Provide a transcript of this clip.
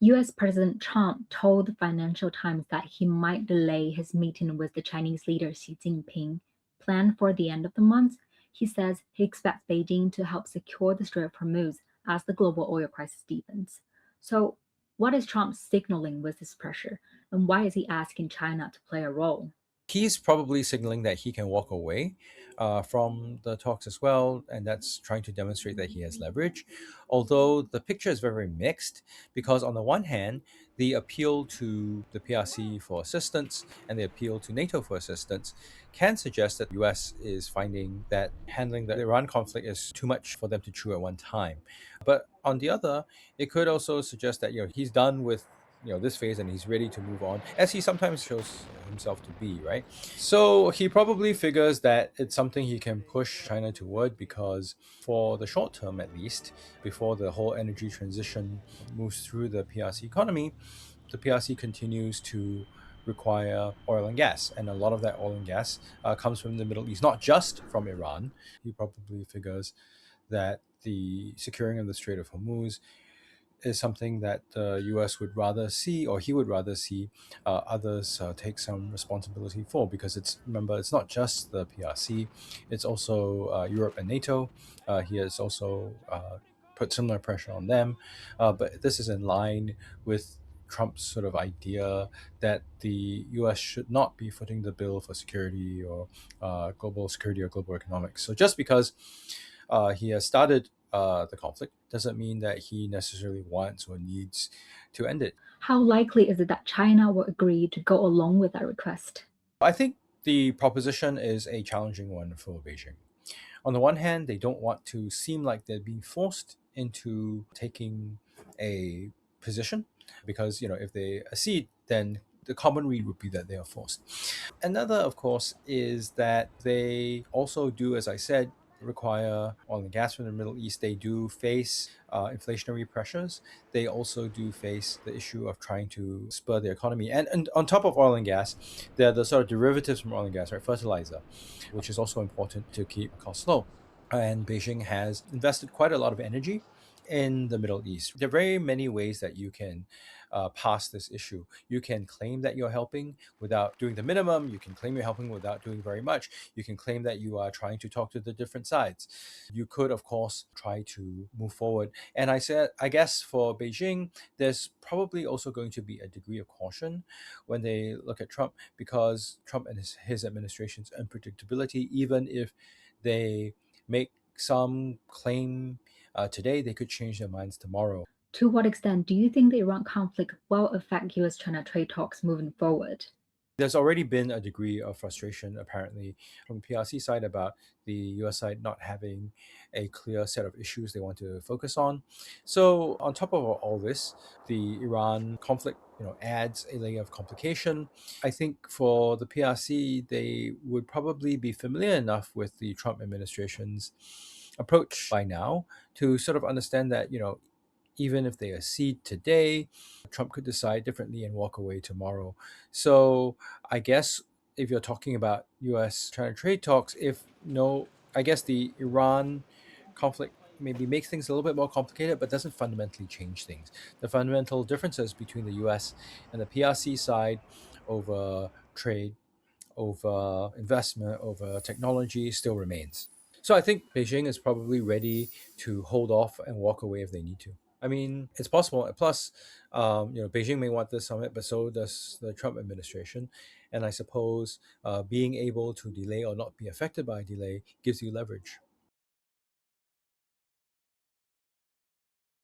US President Trump told the Financial Times that he might delay his meeting with the Chinese leader Xi Jinping, planned for the end of the month. He says he expects Beijing to help secure the Strait of Hormuz as the global oil crisis deepens. So, what is Trump signaling with this pressure, and why is he asking China to play a role? He's probably signaling that he can walk away from the talks as well, and that's trying to demonstrate that he has leverage. Although the picture is very mixed, because on the one hand, the appeal to the PRC for assistance and the appeal to NATO for assistance can suggest that the US is finding that handling the Iran conflict is too much for them to chew at one time. But on the other, it could also suggest that he's done with this phase and he's ready to move on, as he sometimes shows himself to be, right? So he probably figures that it's something he can push China toward, because for the short term at least, before the whole energy transition moves through the PRC economy, the PRC continues to require oil and gas, and a lot of that oil and gas comes from the Middle East, not just from Iran. He probably figures that the securing of the Strait of Hormuz is something that the US would rather see, or he would rather see others take some responsibility for, because remember, it's not just the PRC, it's also Europe and NATO. He has also put similar pressure on them, but this is in line with Trump's sort of idea that the US should not be footing the bill for security, or global security, or global economics. So just because he has started the conflict doesn't mean that he necessarily wants or needs to end it. How likely is it that China will agree to go along with that request? I think the proposition is a challenging one for Beijing. On the one hand, they don't want to seem like they're being forced into taking a position, because if they accede, then the common read would be that they are forced. Another, of course, is that they also do, as I said, require oil and gas from the Middle East. They do face inflationary pressures. They also do face the issue of trying to spur the economy. And on top of oil and gas, there are the sort of derivatives from oil and gas, right? Fertilizer, which is also important to keep costs low. And Beijing has invested quite a lot of energy in the Middle East. There are very many ways that you can pass this issue. You can claim that you're helping without doing the minimum. You can claim you're helping without doing very much. You can claim that you are trying to talk to the different sides. You could, of course, try to move forward. And I guess for Beijing, there's probably also going to be a degree of caution when they look at Trump, because Trump and his administration's unpredictability, even if they make some claim today, they could change their minds tomorrow. To what extent do you think the Iran conflict will affect US China trade talks moving forward? There's already been a degree of frustration, apparently, from the PRC side about the US side not having a clear set of issues they want to focus on. So, on top of all this, the Iran conflict, adds a layer of complication. I think for the PRC, they would probably be familiar enough with the Trump administration's approach by now to sort of understand that, even if they accede today, Trump could decide differently and walk away tomorrow. So I guess if you're talking about US China trade talks, if no, I guess the Iran conflict maybe makes things a little bit more complicated, but doesn't fundamentally change things. The fundamental differences between the US and the PRC side over trade, over investment, over technology still remains. So I think Beijing is probably ready to hold off and walk away if they need to. I mean, it's possible. Plus, Beijing may want this summit, but so does the Trump administration. And I suppose being able to delay or not be affected by a delay gives you leverage.